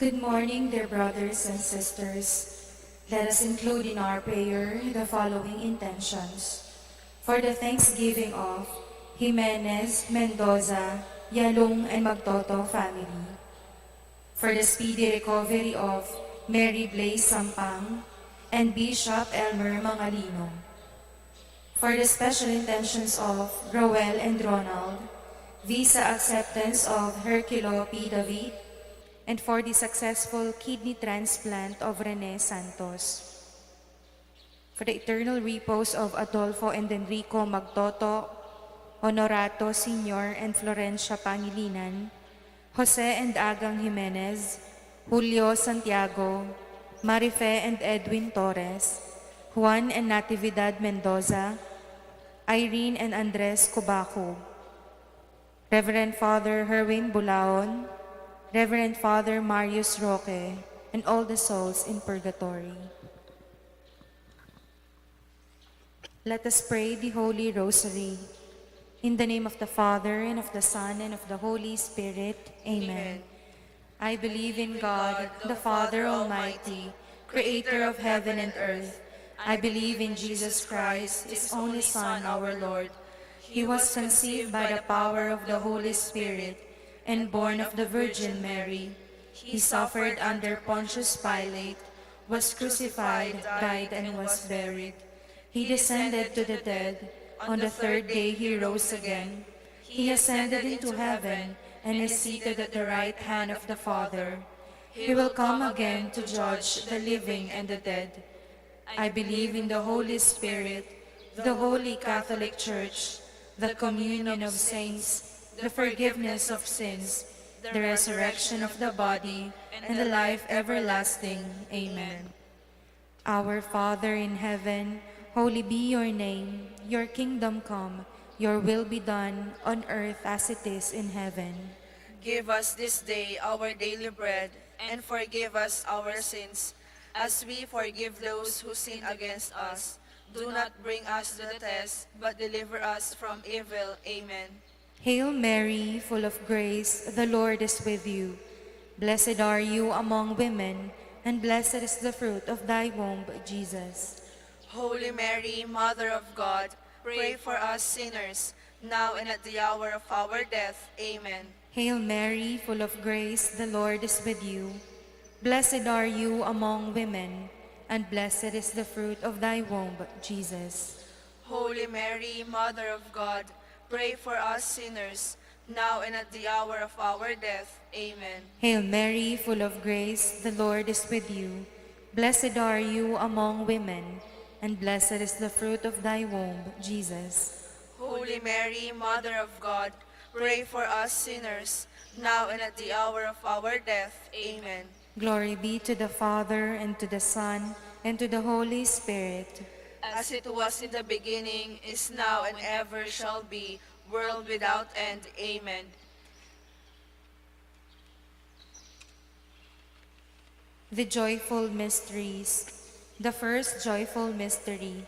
Good morning, dear brothers and sisters. Let us include in our prayer the following intentions. For the thanksgiving of Jimenez, Mendoza, Yalong, and Magtoto family. For the speedy recovery of Mary Blaise Sampang and Bishop Elmer Mangalino. For the special intentions of Roel and Ronald, visa acceptance of Herculo P. David, and for the successful kidney transplant of Rene Santos. For the eternal repose of Adolfo and Enrico Magtoto, Honorato Sr. and Florencia Pangilinan, Jose and Agang Jimenez, Julio Santiago, Marife and Edwin Torres, Juan and Natividad Mendoza, Irene and Andres Cubaco, Reverend Father Herwin Bulaon, Reverend Father Marius Roque, and all the souls in purgatory. Let us pray the Holy Rosary. In the name of the Father, and of the Son, and of the Holy Spirit. Amen. I believe in God, the Father Almighty, creator of heaven and earth. I believe in Jesus Christ, his only Son, our Lord. He was conceived by the power of the Holy Spirit and born of the Virgin Mary. He suffered under Pontius Pilate, was crucified, died, and was buried. He descended to the dead. On the third day he rose again. He ascended into heaven and is seated at the right hand of the Father. He will come again to judge the living and the dead. I believe in the Holy Spirit, the Holy Catholic Church, the communion of saints, the forgiveness of sins, the resurrection of the body, and the life everlasting. Amen. Our Father in heaven, holy be your name. Your kingdom come, your will be done on earth as it is in heaven. Give us this day our daily bread, and forgive us our sins, as we forgive those who sin against us. Do not bring us to the test, but deliver us from evil. Amen. Hail Mary, full of grace, the Lord is with you. Blessed are you among women, and blessed is the fruit of thy womb, Jesus. Holy Mary, Mother of God, pray for us sinners, now and at the hour of our death. Amen. Hail Mary, full of grace, the Lord is with you. Blessed are you among women, and blessed is the fruit of thy womb, Jesus. Holy Mary, Mother of God, pray for us sinners, now and at the hour of our death. Amen. Hail Mary, full of grace, the Lord is with you. Blessed are you among women, and blessed is the fruit of thy womb, Jesus. Holy Mary, Mother of God, pray for us sinners, now and at the hour of our death. Amen. Glory be to the Father, and to the Son, and to the Holy Spirit. As it was in the beginning, is now, and ever shall be, world without end. Amen. The joyful mysteries. The first joyful mystery,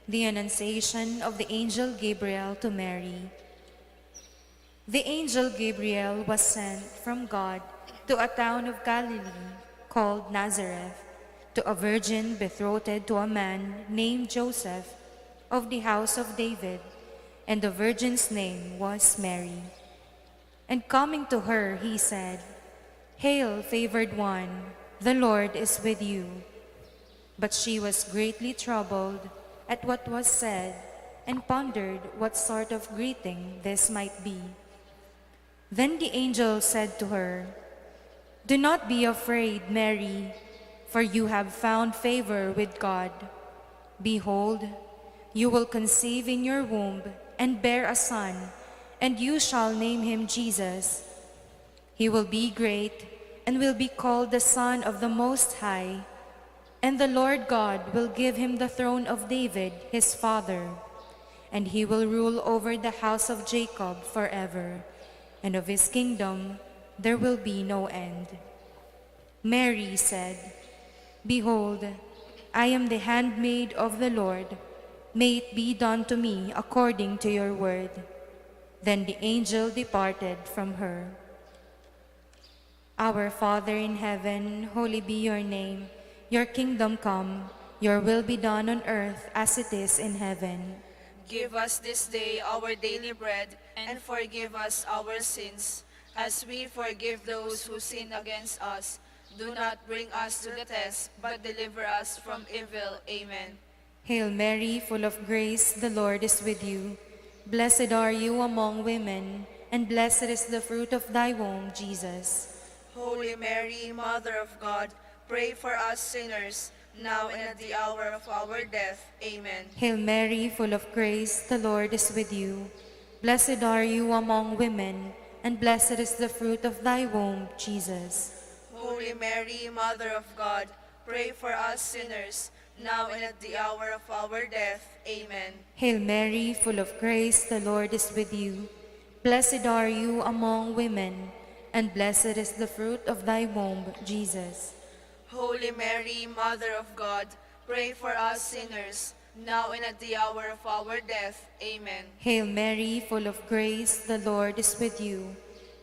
the Annunciation of the angel Gabriel to Mary. The angel Gabriel was sent from God to a town of Galilee called Nazareth, to a virgin betrothed to a man named Joseph of the house of David, and the virgin's name was Mary. And coming to her, he said, "Hail, favored one, the Lord is with you." But she was greatly troubled at what was said, and pondered what sort of greeting this might be. Then the angel said to her, "Do not be afraid, Mary, for you have found favor with God. Behold, you will conceive in your womb and bear a son, and you shall name him Jesus. He will be great and will be called the Son of the Most High, and the Lord God will give him the throne of David, his father, and he will rule over the house of Jacob forever, and of his kingdom there will be no end." Mary said, "Behold, I am the handmaid of the Lord. May it be done to me according to your word." Then the angel departed from her. Our Father in heaven, holy be your name. Your kingdom come, your will be done on earth as it is in heaven. Give us this day our daily bread, and forgive us our sins, as we forgive those who sin against us. Do not bring us to the test, but deliver us from evil. Amen. Hail Mary, full of grace, the Lord is with you. Blessed are you among women, and blessed is the fruit of thy womb, Jesus. Holy Mary, Mother of God, pray for us sinners, now and at the hour of our death. Amen. Hail Mary, full of grace, the Lord is with you. Blessed are you among women, and blessed is the fruit of thy womb, Jesus. Holy Mary, Mother of God, pray for us sinners, now and at the hour of our death. Amen. Hail Mary, full of grace, the Lord is with you. Blessed are you among women, and blessed is the fruit of thy womb, Jesus. Holy Mary, Mother of God, pray for us sinners, now and at the hour of our death. Amen. Hail Mary, full of grace, the Lord is with you.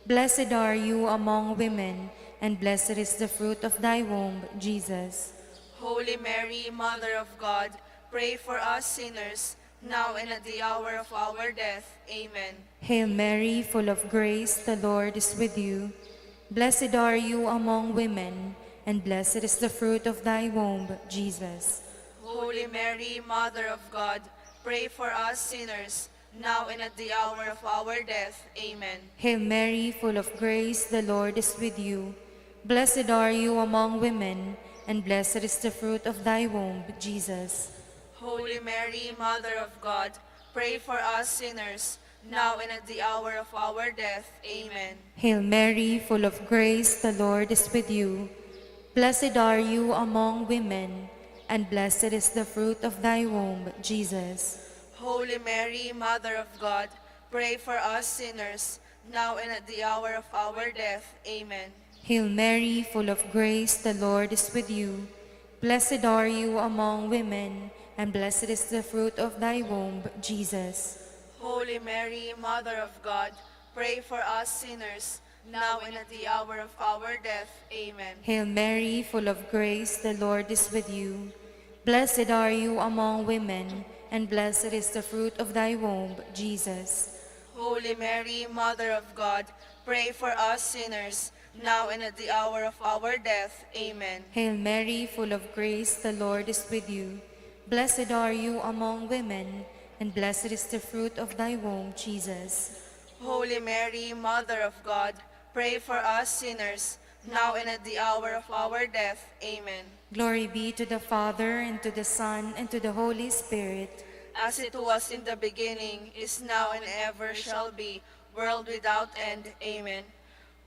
Blessed are you among women, and blessed is the fruit of thy womb, Jesus. Holy Mary, Mother of God, pray for us sinners, now and at the hour of our death. Amen. Hail Mary, full of grace, the Lord is with you. Blessed are you among women, and blessed is the fruit of thy womb, Jesus. Holy Mary, Mother of God, pray for us sinners, now and at the hour of our death. Amen. Hail Mary, full of grace, the Lord is with you. Blessed are you among women, and blessed is the fruit of thy womb, Jesus. Holy Mary, Mother of God, pray for us sinners, now and at the hour of our death. Amen. Hail Mary, full of grace, the Lord is with you. Blessed are you among women, and blessed is the fruit of thy womb, Jesus. Holy Mary, Mother of God, pray for us sinners, now and at the hour of our death. Amen. Hail Mary, full of grace, the Lord is with you. Blessed are you among women, and blessed is the fruit of thy womb, Jesus. Holy Mary, Mother of God, pray for us sinners, now and at the hour of our death. Amen. Hail Mary, full of grace, the Lord is with you. Blessed are you among women, and blessed is the fruit of thy womb, Jesus. Holy Mary, Mother of God, pray for us sinners, now and at the hour of our death. Amen. Hail Mary, full of grace, the Lord is with you. Blessed are you among women, and blessed is the fruit of thy womb, Jesus. Holy Mary, Mother of God, pray for us sinners, now and at the hour of our death. Amen. Glory be to the Father, and to the Son, and to the Holy Spirit. As it was in the beginning, is now, and ever shall be, world without end. Amen.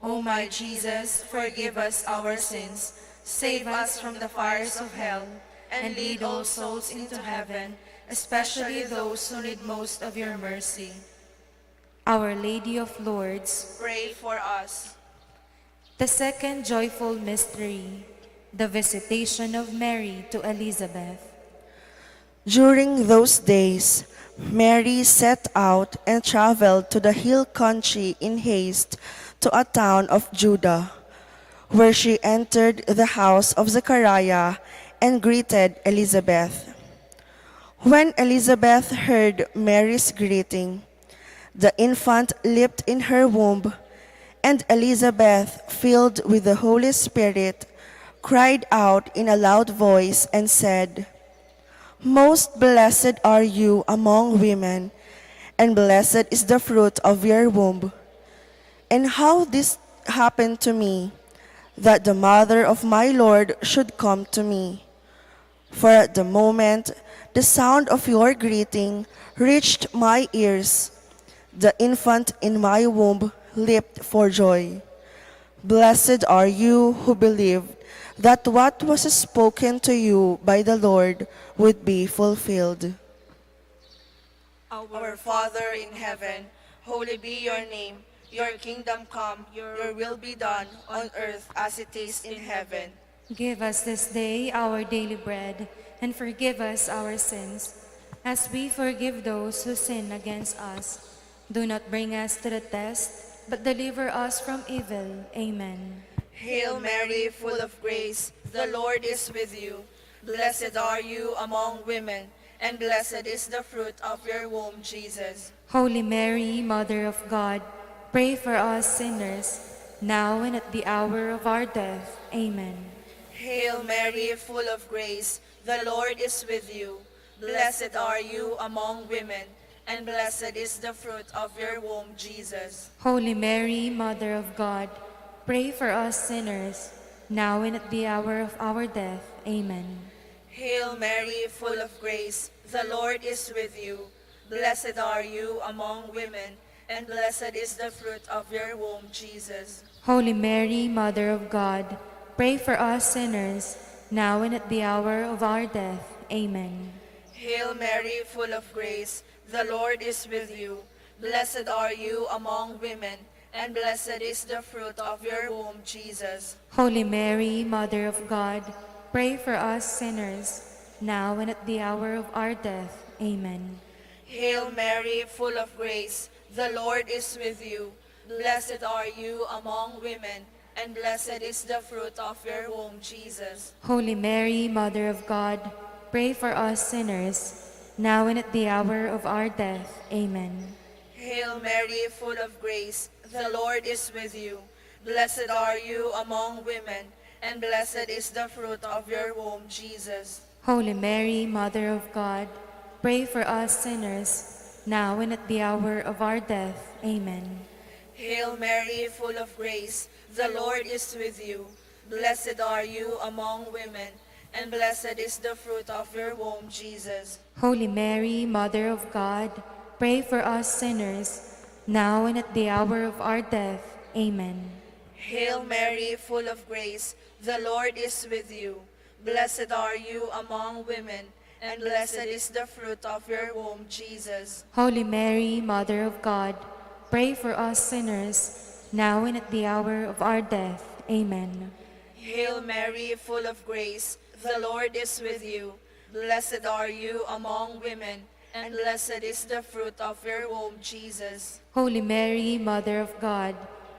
O my Jesus, forgive us our sins, save us from the fires of hell, and lead all souls into heaven, especially those who need most of your mercy. Our Lady of Lourdes. Pray for us. The second joyful mystery, the visitation of Mary to Elizabeth. During those days, Mary set out and traveled to the hill country in haste to a town of Judah, where she entered the house of Zechariah and greeted Elizabeth. When Elizabeth heard Mary's greeting, the infant leaped in her womb, and Elizabeth, filled with the Holy Spirit, cried out in a loud voice and said, "Most blessed are you among women, and blessed is the fruit of your womb. And how this happened to me, that the mother of my Lord should come to me. For at the moment the sound of your greeting reached my ears, the infant in my womb leaped for joy. Blessed are you who believed that what was spoken to you by the Lord would be fulfilled." Our Father in heaven, holy be your name. Your kingdom come, your will be done on earth as it is in heaven. Give us this day our daily bread, and forgive us our sins, as we forgive those who sin against us. Do not bring us to the test, but deliver us from evil. Amen. Hail Mary, full of grace, the Lord is with you. Blessed are you among women, and blessed is the fruit of your womb, Jesus. Holy Mary, Mother of God, pray for us sinners, now and at the hour of our death. Amen. Hail Mary, full of grace, the Lord is with you. Blessed are you among women, and blessed is the fruit of your womb, Jesus. Holy Mary, Mother of God, pray for us sinners, now and at the hour of our death. Amen. Hail Mary, full of grace, the Lord is with you. Blessed are you among women, and blessed is the fruit of your womb, Jesus. Holy Mary, Mother of God, pray for us sinners, now and at the hour of our death. Amen. Hail Mary, full of grace, the Lord is with you. Blessed are you among women, and blessed is the fruit of your womb, Jesus. Holy Mary, Mother of God, pray for us sinners, now and at the hour of our death. Amen. Hail Mary, full of grace, the Lord is with you. Blessed are you among women, and blessed is the fruit of your womb, Jesus. Holy Mary, Mother of God, pray for us sinners, now and at the hour of our death. Amen. Hail Mary, full of grace, the Lord is with you. Blessed are you among women, and blessed is the fruit of your womb, Jesus. Holy Mary, Mother of God, pray for us sinners, now and at the hour of our death. Amen. Hail Mary, full of grace, the Lord is with you. Blessed are you among women, and blessed is the fruit of your womb, Jesus. Holy Mary, Mother of God, pray for us sinners, now and at the hour of our death. Amen. Hail Mary, full of grace, the Lord is with you. Blessed are you among women, and blessed is the fruit of your womb, Jesus. Holy Mary, Mother of God, pray for us sinners, now and at the hour of our death. Amen. Hail Mary, full of grace, the Lord is with you. Blessed are you among women, and blessed is the fruit of your womb, Jesus. Holy Mary, Mother of God,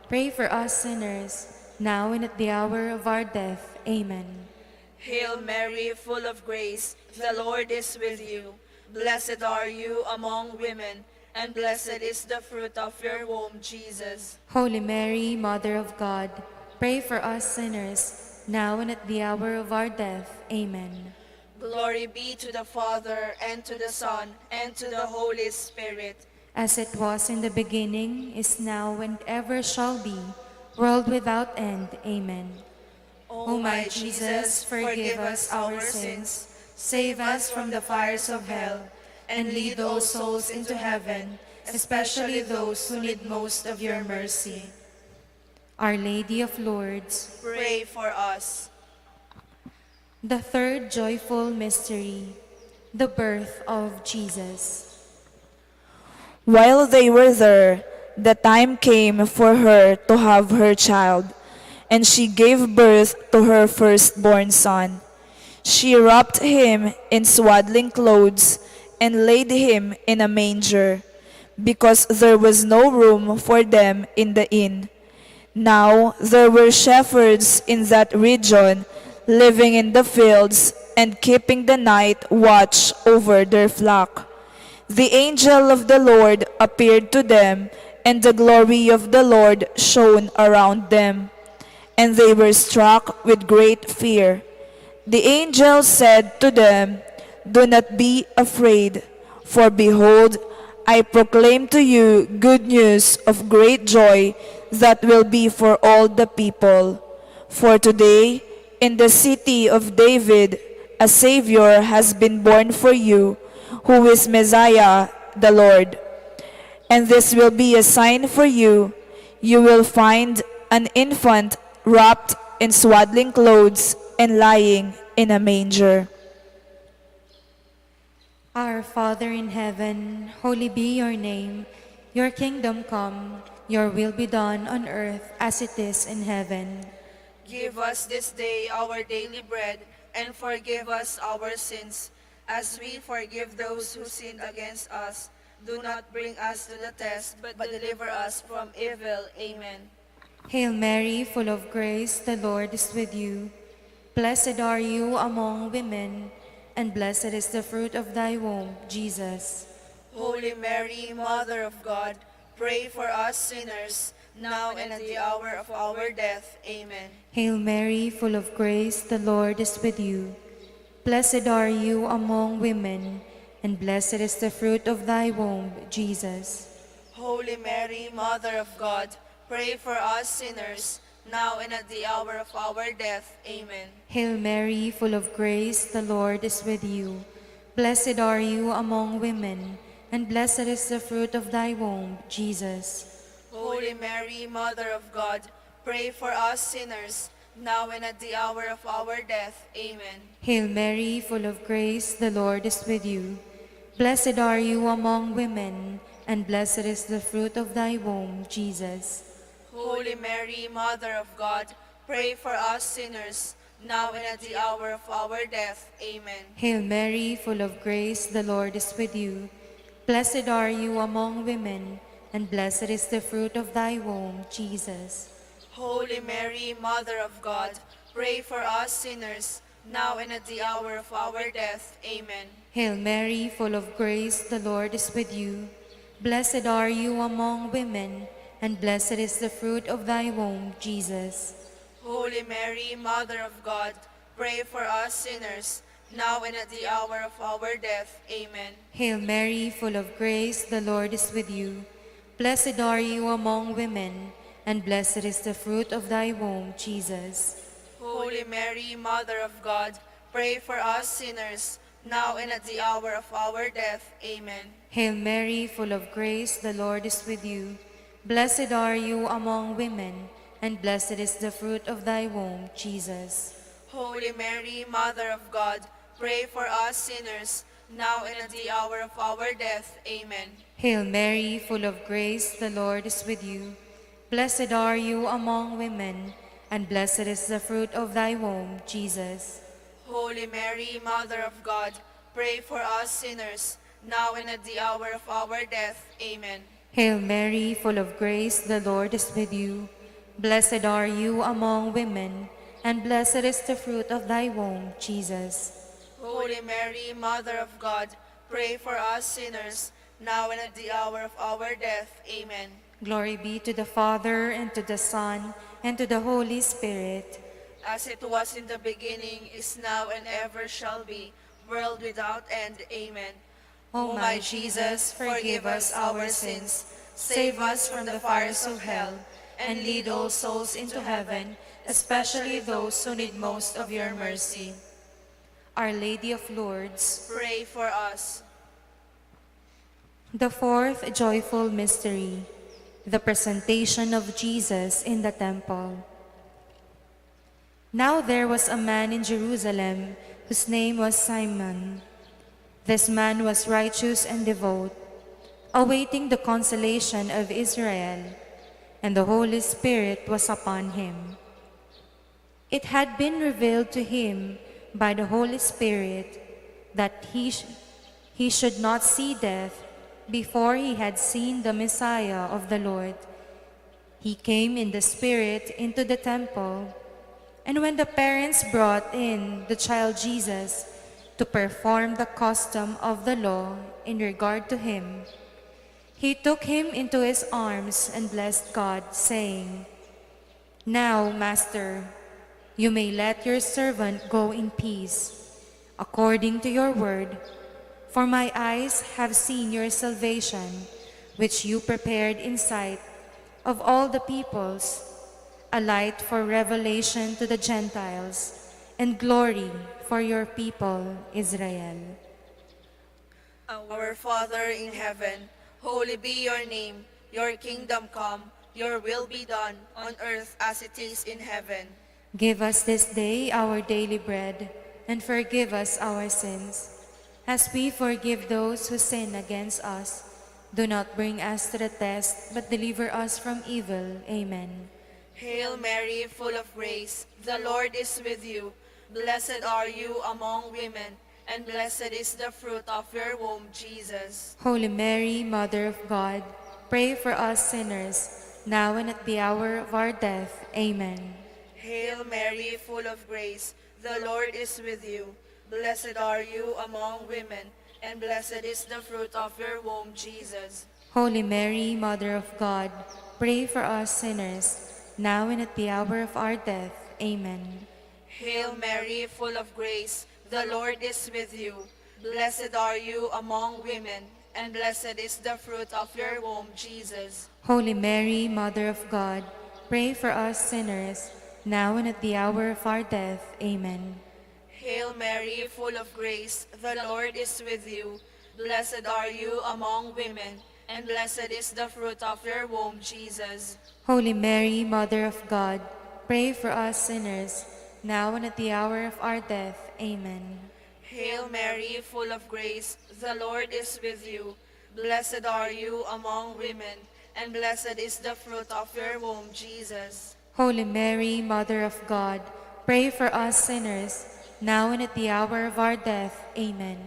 pray for us sinners, now and at the hour of our death. Amen. Hail Mary, full of grace, the Lord is with you. Blessed are you among women, and blessed is the fruit of your womb, Jesus. Holy Mary, Mother of God, pray for us sinners, now and at the hour of our death. Amen. Glory be to the Father, and to the Son, and to the Holy Spirit. As it was in the beginning, is now, and ever shall be, world without end. Amen. O my Jesus, forgive us our sins, save us from the fires of hell, and lead all souls into heaven, especially those who need most of your mercy. Our Lady of Lourdes. Pray for us. The third joyful mystery, the birth of Jesus. While they were there, the time came for her to have her child, and she gave birth to her firstborn son. She wrapped him in swaddling clothes and laid him in a manger, because there was no room for them in the inn. Now there were shepherds in that region, living in the fields and keeping the night watch over their flock. The angel of the Lord appeared to them, and the glory of the Lord shone around them, and they were struck with great fear. The angel said to them, "Do not be afraid, for behold, I proclaim to you good news of great joy that will be for all the people. For today, in the city of David, a Savior has been born for you, who is Messiah, the Lord. And this will be a sign for you. You will find an infant wrapped in swaddling clothes and lying in a manger." Our Father in heaven, holy be your name. Your kingdom come, your will be done on earth as it is in heaven. Give us this day our daily bread, and forgive us our sins, as we forgive those who sin against us. Do not bring us to the test, but deliver us from evil. Amen. Hail Mary, full of grace, the Lord is with you. Blessed are you among women, and blessed is the fruit of thy womb, Jesus. Holy Mary, Mother of God, pray for us sinners, now and at the hour of our death. Amen. Hail Mary, full of grace, the Lord is with you. Blessed are you among women, and blessed is the fruit of thy womb, Jesus. Holy Mary, Mother of God, pray for us sinners, now and at the hour of our death. Amen. Hail Mary, full of grace, the Lord is with you. Blessed are you among women, and blessed is the fruit of thy womb, Jesus. Holy Mary, Mother of God, pray for us sinners, now and at the hour of our death. Amen. Hail Mary, full of grace, the Lord is with you. Blessed are you among women, and blessed is the fruit of thy womb, Jesus. Holy Mary, Mother of God, pray for us sinners, now and at the hour of our death. Amen. Hail Mary, full of grace, the Lord is with you. Blessed are you among women, and blessed is the fruit of thy womb, Jesus. Holy Mary, Mother of God, pray for us sinners, now and at the hour of our death. Amen. Hail Mary, full of grace, the Lord is with you. Blessed are you among women, and blessed is the fruit of thy womb, Jesus. Holy Mary, Mother of God, pray for us sinners, now and at the hour of our death. Amen. Hail Mary, full of grace, the Lord is with you. Blessed are you among women, and blessed is the fruit of thy womb, Jesus. Holy Mary, Mother of God, pray for us sinners, now and at the hour of our death. Amen. Hail Mary, full of grace, the Lord is with you. Blessed are you among women, and blessed is the fruit of thy womb, Jesus. Holy Mary, Mother of God, pray for us sinners, now and at the hour of our death. Amen. Hail Mary, full of grace, the Lord is with you. Blessed are you among women, and blessed is the fruit of thy womb, Jesus. Holy Mary, Mother of God, pray for us sinners, now and at the hour of our death. Amen. Hail Mary, full of grace, the Lord is with you. Blessed are you among women, and blessed is the fruit of thy womb, Jesus. Holy Mary, Mother of God, pray for us sinners, now and at the hour of our death. Amen. Glory be to the Father, and to the Son, and to the Holy Spirit. As it was in the beginning, is now, and ever shall be, world without end. Amen. O my Jesus, forgive us our sins, save us from the fires of hell, and lead all souls into heaven, especially those who need most of your mercy. Our Lady of Lourdes. Pray for us. The fourth joyful mystery, the presentation of Jesus in the temple. Now there was a man in Jerusalem whose name was Simon. This man was righteous and devout, awaiting the consolation of Israel, and the Holy Spirit was upon him. It had been revealed to him by the Holy Spirit that he should not see death before he had seen the Messiah of the Lord. He came in the Spirit into the temple, and when the parents brought in the child Jesus to perform the custom of the law in regard to him, he took him into his arms and blessed God, saying, "Now, Master, you may let your servant go in peace, according to your word, for my eyes have seen your salvation, which you prepared in sight of all the peoples, a light for revelation to the Gentiles, and glory for your people, Israel." Our Father in heaven, holy be your name. Your kingdom come, your will be done, on earth as it is in heaven. Give us this day our daily bread, and forgive us our sins, as we forgive those who sin against us. Do not bring us to the test, but deliver us from evil. Amen. Hail Mary, full of grace, the Lord is with you. Blessed are you among women, and blessed is the fruit of your womb, Jesus. Holy Mary, Mother of God, pray for us sinners, now and at the hour of our death. Amen. Hail Mary, full of grace, the Lord is with you. Blessed are you among women, and blessed is the fruit of your womb, Jesus. Holy Mary, Mother of God, pray for us sinners, now and at the hour of our death. Amen. Hail Mary, full of grace, the Lord is with you. Blessed are you among women, and blessed is the fruit of your womb, Jesus. Holy Mary, Mother of God, pray for us sinners, now and at the hour of our death. Amen. Hail Mary, full of grace, the Lord is with you. Blessed are you among women, and blessed is the fruit of your womb, Jesus. Holy Mary, Mother of God, pray for us sinners, now and at the hour of our death. Amen. Hail Mary, full of grace, the Lord is with you. Blessed are you among women, and blessed is the fruit of your womb, Jesus. Holy Mary, Mother of God, pray for us sinners, now and at the hour of our death. Amen.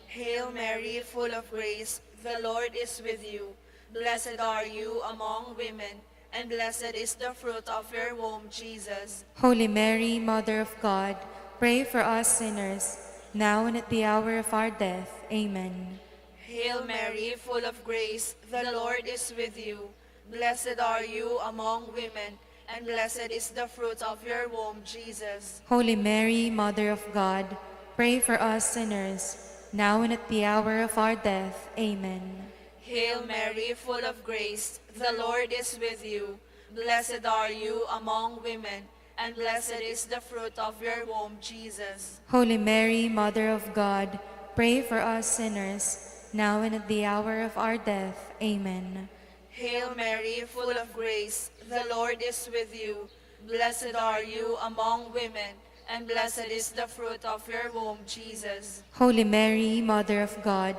Hail Mary, full of grace, the Lord is with you. Blessed are you among women, and blessed is the fruit of your womb, Jesus. Holy Mary, Mother of God, pray for us sinners, now and at the hour of our death. Amen. Hail Mary, full of grace, the Lord is with you. Blessed are you among women, and blessed is the fruit of your womb, Jesus. Holy Mary, Mother of God, pray for us sinners, now and at the hour of our death. Amen. Hail Mary, full of grace, the Lord is with you. Blessed are you among women, and blessed is the fruit of your womb, Jesus. Holy Mary, Mother of God, pray for us sinners, now and at the hour of our death. Amen. Hail Mary, full of grace, the Lord is with you. Blessed are you among women, and blessed is the fruit of your womb, Jesus. Holy Mary, Mother of God,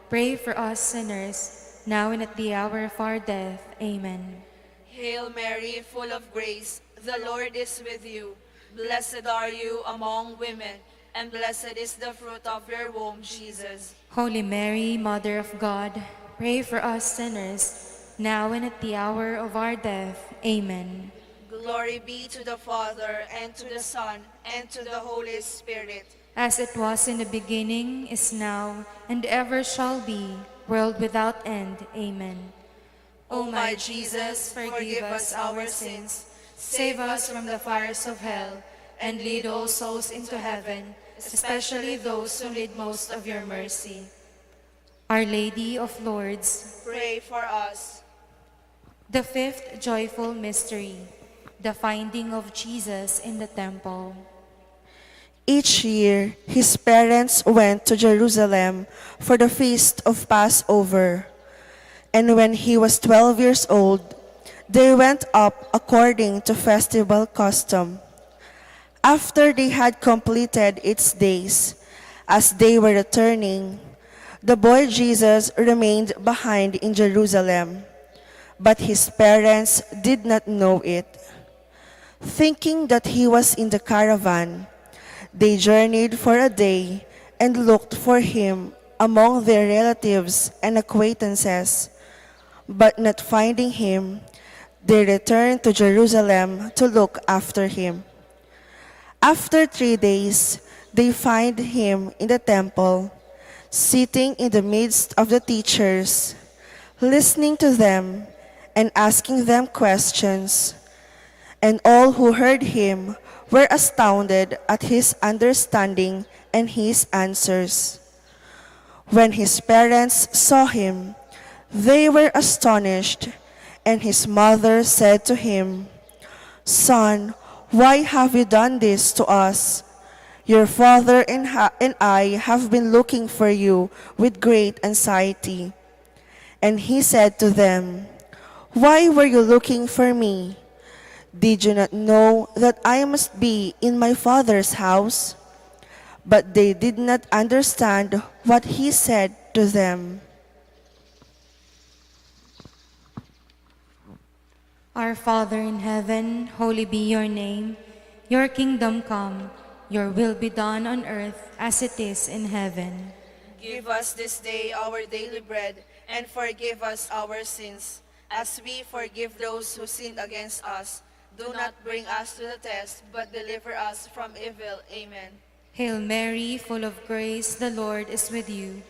pray for us sinners, now and at the hour of our death. Amen. Hail Mary, full of grace, the Lord is with you. Blessed are you among women, and blessed is the fruit of your womb, Jesus. Holy Mary, Mother of God, pray for us sinners, now and at the hour of our death. Amen. Glory be to the Father, and to the Son, and to the Holy Spirit. As it was in the beginning, is now, and ever shall be, world without end. Amen. O my Jesus, forgive us our sins, save us from the fires of hell, and lead all souls into heaven, especially those who need most of your mercy. Our Lady of Lourdes. Pray for us. The fifth joyful mystery, the finding of Jesus in the temple. Each year, his parents went to Jerusalem for the feast of Passover. And when he was 12 years old, they went up according to festival custom. After they had completed its days, as they were returning, the boy Jesus remained behind in Jerusalem, but his parents did not know it. Thinking that he was in the caravan, they journeyed for a day and looked for him among their relatives and acquaintances. But not finding him, they returned to Jerusalem to look after him. After 3 days, they find him in the temple, sitting in the midst of the teachers, listening to them and asking them questions. And all who heard him were astounded at his understanding and his answers. When his parents saw him, they were astonished, and his mother said to him, "Son, why have you done this to us? Your father and I have been looking for you with great anxiety." And he said to them, "Why were you looking for me? Did you not know that I must be in my Father's house?" But they did not understand what he said to them. Our Father in heaven, holy be your name. Your kingdom come, your will be done on earth as it is in heaven. Give us this day our daily bread, and forgive us our sins, as we forgive those who sin against us. Do not bring us to the test, but deliver us from evil. Amen. Hail Mary, full of grace, the Lord is with you.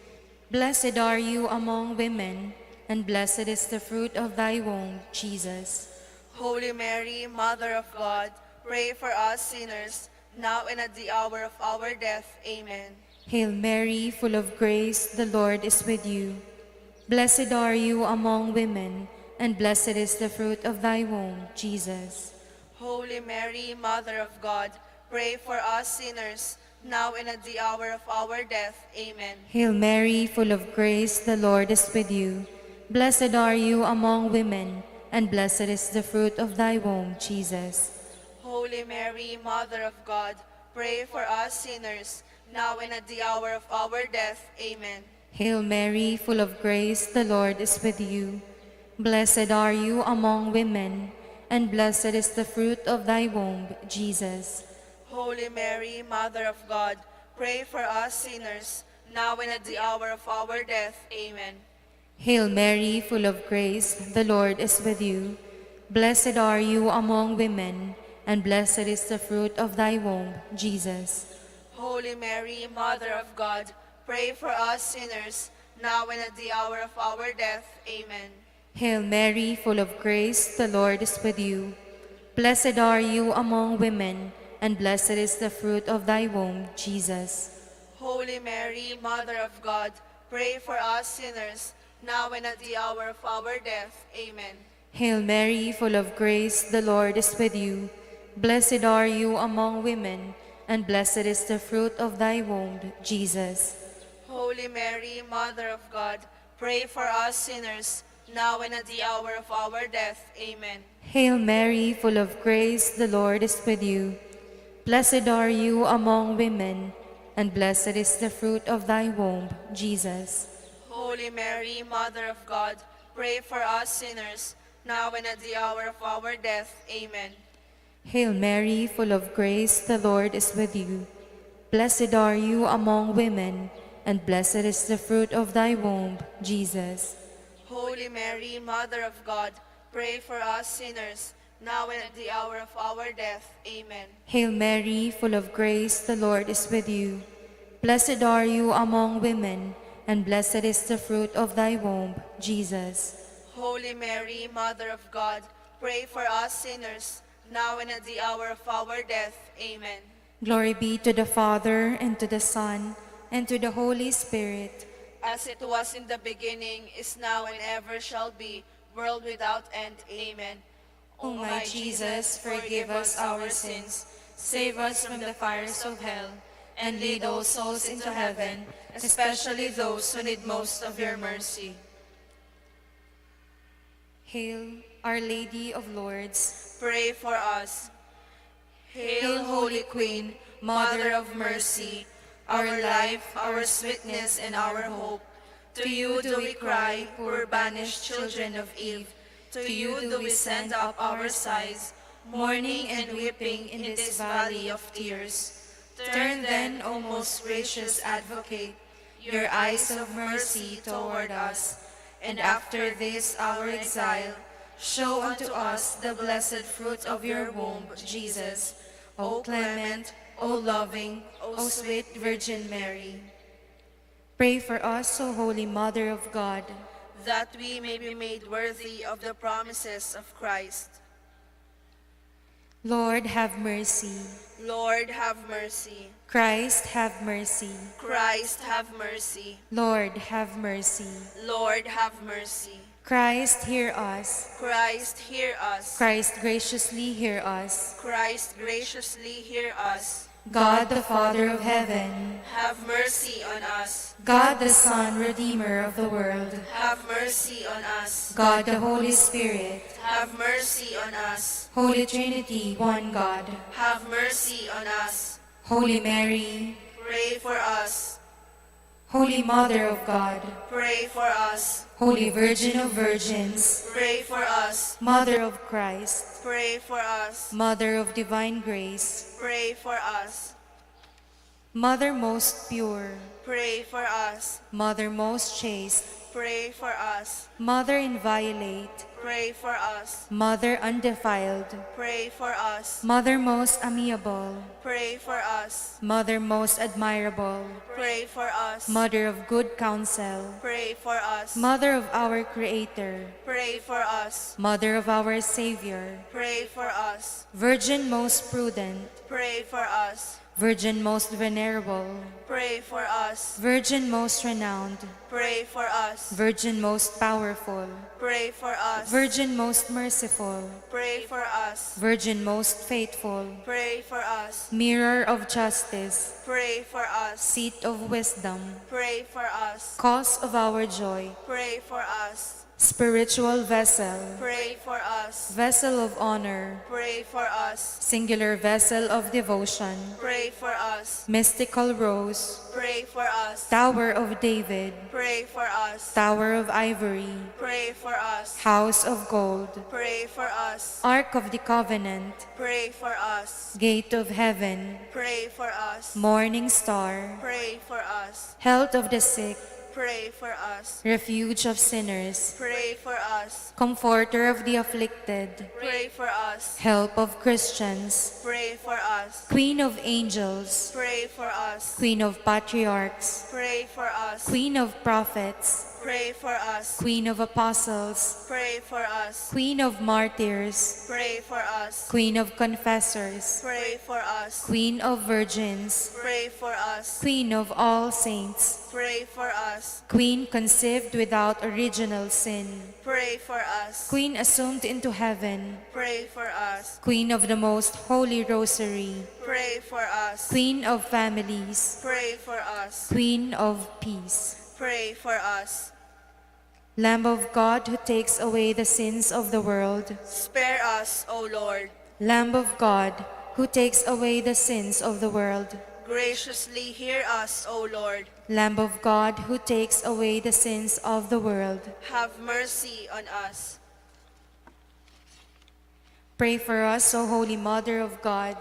Blessed are you among women, and blessed is the fruit of thy womb, Jesus. Holy Mary, Mother of God, pray for us sinners, now and at the hour of our death. Amen. Hail Mary, full of grace, the Lord is with you. Blessed are you among women, and blessed is the fruit of thy womb, Jesus. Holy Mary, Mother of God, pray for us sinners, now and at the hour of our death. Amen. Hail Mary, full of grace, the Lord is with you. Blessed are you among women, and blessed is the fruit of thy womb, Jesus. Holy Mary, Mother of God, pray for us sinners, now and at the hour of our death. Amen. Hail Mary, full of grace, the Lord is with you. Blessed are you among women, and blessed is the fruit of thy womb, Jesus. Holy Mary, Mother of God, pray for us sinners, now and at the hour of our death. Amen. Hail Mary, full of grace, the Lord is with you. Blessed are you among women, and blessed is the fruit of thy womb, Jesus. Holy Mary, Mother of God, pray for us sinners, now and at the hour of our death. Amen. Hail Mary, full of grace, the Lord is with you. Blessed are you among women, and blessed is the fruit of thy womb, Jesus. Holy Mary, Mother of God, pray for us sinners, now and at the hour of our death. Amen. Hail Mary, full of grace, the Lord is with you. Blessed are you among women, and blessed is the fruit of thy womb, Jesus. Holy Mary, Mother of God, pray for us sinners, now and at the hour of our death. Amen. Hail Mary, full of grace, the Lord is with you. Blessed are you among women, and blessed is the fruit of thy womb, Jesus. Holy Mary, Mother of God, pray for us sinners, now and at the hour of our death. Amen. Hail Mary, full of grace, the Lord is with you. Blessed are you among women, and blessed is the fruit of thy womb, Jesus. Holy Mary, Mother of God, pray for us sinners, now and at the hour of our death. Amen. Hail Mary, full of grace, the Lord is with you. Blessed are you among women, and blessed is the fruit of thy womb, Jesus. Holy Mary, Mother of God, pray for us sinners, now and at the hour of our death. Amen. Glory be to the Father, and to the Son, and to the Holy Spirit. As it was in the beginning, is now, and ever shall be, world without end. Amen. O my Jesus, forgive us our sins, save us from the fires of hell, and lead all souls into heaven, especially those who need most of your mercy. Hail, Our Lady of Lourdes. Pray for us. Hail, Holy Queen, Mother of Mercy, our life, our sweetness, and our hope. To you do we cry, poor banished children of Eve. To you do we send up our sighs, mourning and weeping in this valley of tears. Turn then, O most gracious Advocate, your eyes of mercy toward us, and after this our exile, show unto us the blessed fruit of your womb, Jesus. O clement, O loving, O sweet Virgin Mary. Pray for us, O Holy Mother of God, that we may be made worthy of the promises of Christ. Lord, have mercy. Lord, have mercy. Christ, have mercy. Christ, have mercy. Lord, have mercy. Lord, have mercy. Christ, hear us. Christ, hear us. Christ, graciously hear us. Christ, graciously hear us. God, the Father of heaven, have mercy on us. God, the Son, Redeemer of the world, have mercy on us. God, the Holy Spirit, have mercy on us. Holy Trinity, one God, have mercy on us. Holy Mary, pray for us. Holy Mother of God, pray for us. Holy Virgin of Virgins, pray for us. Mother of Christ, pray for us. Mother of divine grace, pray for us. Mother most pure, pray for us. Mother most chaste, Pray for us. Mother inviolate, Pray for us. Mother undefiled, Pray for us. Mother most amiable, Pray for us. Mother most admirable, Pray for us. Mother of good counsel, Pray for us. Mother of our Creator, Pray for us. Mother of our Savior, Pray for us. Virgin most prudent, Pray for us. Virgin most venerable, Pray for us. Virgin most renowned, Pray for us. Virgin most powerful, Pray for us. Virgin most merciful, Pray for us. Virgin most faithful, Pray for us. Mirror of justice, Pray for us. Seat of wisdom, Pray for us. Cause of our joy, Pray for us. Spiritual vessel, Pray for us. Vessel of honor, Pray for us. Singular vessel of devotion, Pray for us. Mystical rose, Pray for us. Tower of David, Pray for us. Tower of ivory, Pray for us. House of gold, Pray for us. Ark of the covenant, Pray for us. Gate of heaven, Pray for us. Morning star, Pray for us. Health of the sick, Pray for us. Refuge of sinners, Pray for us. Comforter of the afflicted, Pray for us. Help of Christians, Pray for us. Queen of angels, Pray for us. Queen of patriarchs, Pray for us. Queen of prophets, Pray for us. Queen of apostles, Pray for us. Queen of martyrs, Pray for us. Queen of confessors, Pray for us. Queen of virgins, Pray for us. Queen of all saints, Pray for us. Queen conceived without original sin, Pray for us. Queen assumed into heaven, Pray for us. Queen of the most Holy Rosary, Pray for us. Queen of families, Pray for us. Queen of peace, Pray for us. Lamb of God who takes away the sins of the world, Spare us, O Lord. Lamb of God who takes away the sins of the world, Graciously hear us, O Lord. Lamb of God who takes away the sins of the world, Have mercy on us. pray for us, O Holy Mother of God.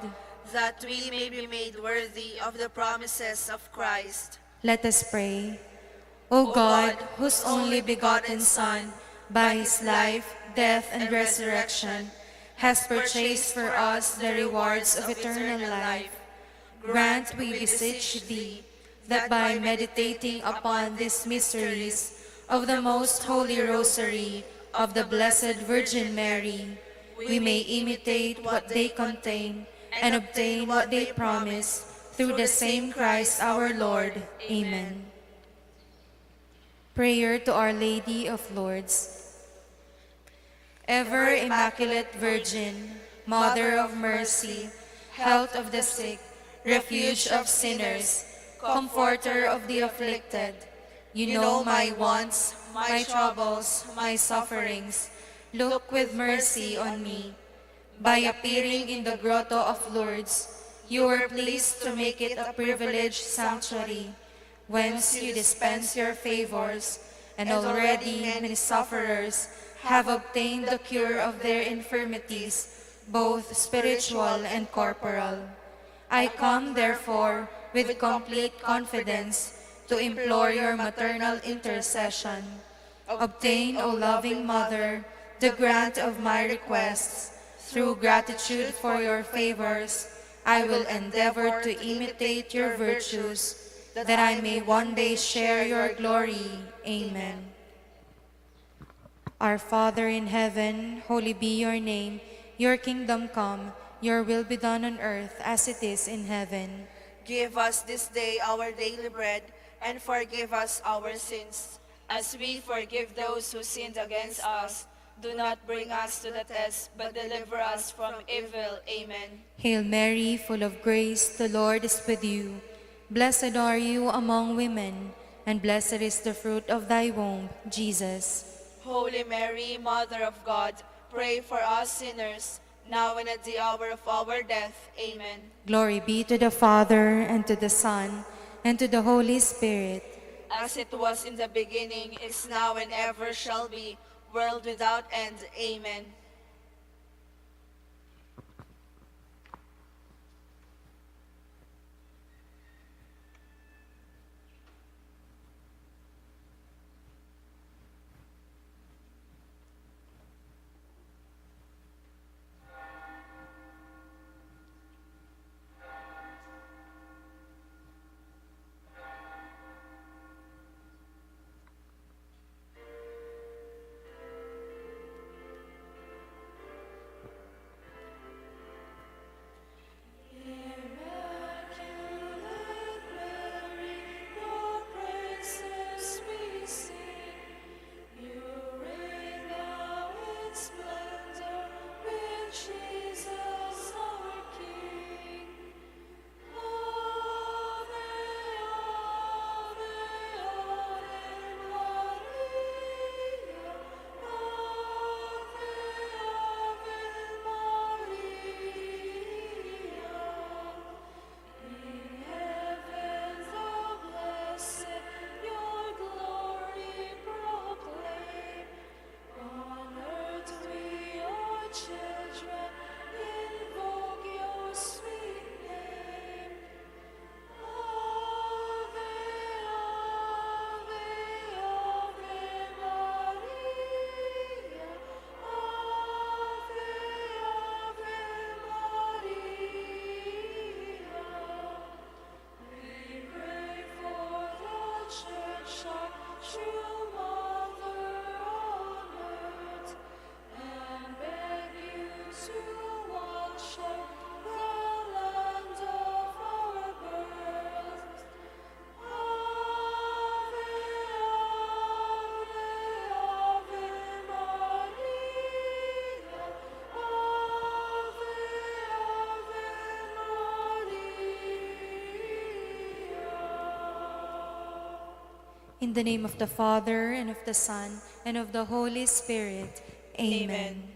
That we may be made worthy of the promises of Christ. Let us pray. O God, whose only begotten Son, by his life, death, and resurrection, has purchased for us the rewards of eternal life, grant, we beseech thee, that by meditating upon these mysteries of the most holy Rosary of the Blessed Virgin Mary, we may imitate what they contain and obtain what they promise, through the same Christ our Lord. Amen. Prayer to Our Lady of Lourdes. Ever Immaculate Virgin, Mother of Mercy, Health of the sick, Refuge of sinners, Comforter of the afflicted, you know my wants, my troubles, my sufferings. Look with mercy on me. By appearing in the grotto of Lourdes, you were pleased to make it a privileged sanctuary, whence you dispense your favors, and already many sufferers have obtained the cure of their infirmities, both spiritual and corporal. I come, therefore, with complete confidence to implore your maternal intercession. Obtain, O loving Mother, the grant of my requests. Through gratitude for your favors, I will endeavor to imitate your virtues, that I may one day share your glory. Amen. Our Father in heaven, holy be your name. Your kingdom come, your will be done on earth as it is in heaven. Give us this day our daily bread, and forgive us our sins, as we forgive those who sinned against us. Do not bring us to the test, but deliver us from evil. Amen. Hail Mary, full of grace, the Lord is with you. Blessed are you among women, and blessed is the fruit of thy womb, Jesus. Holy Mary, Mother of God, pray for us sinners, now and at the hour of our death. Amen. Glory be to the Father, and to the Son, and to the Holy Spirit. As it was in the beginning, is now, and ever shall be, world without end. Amen. In the name of the Father, and of the Son, and of the Holy Spirit. Amen.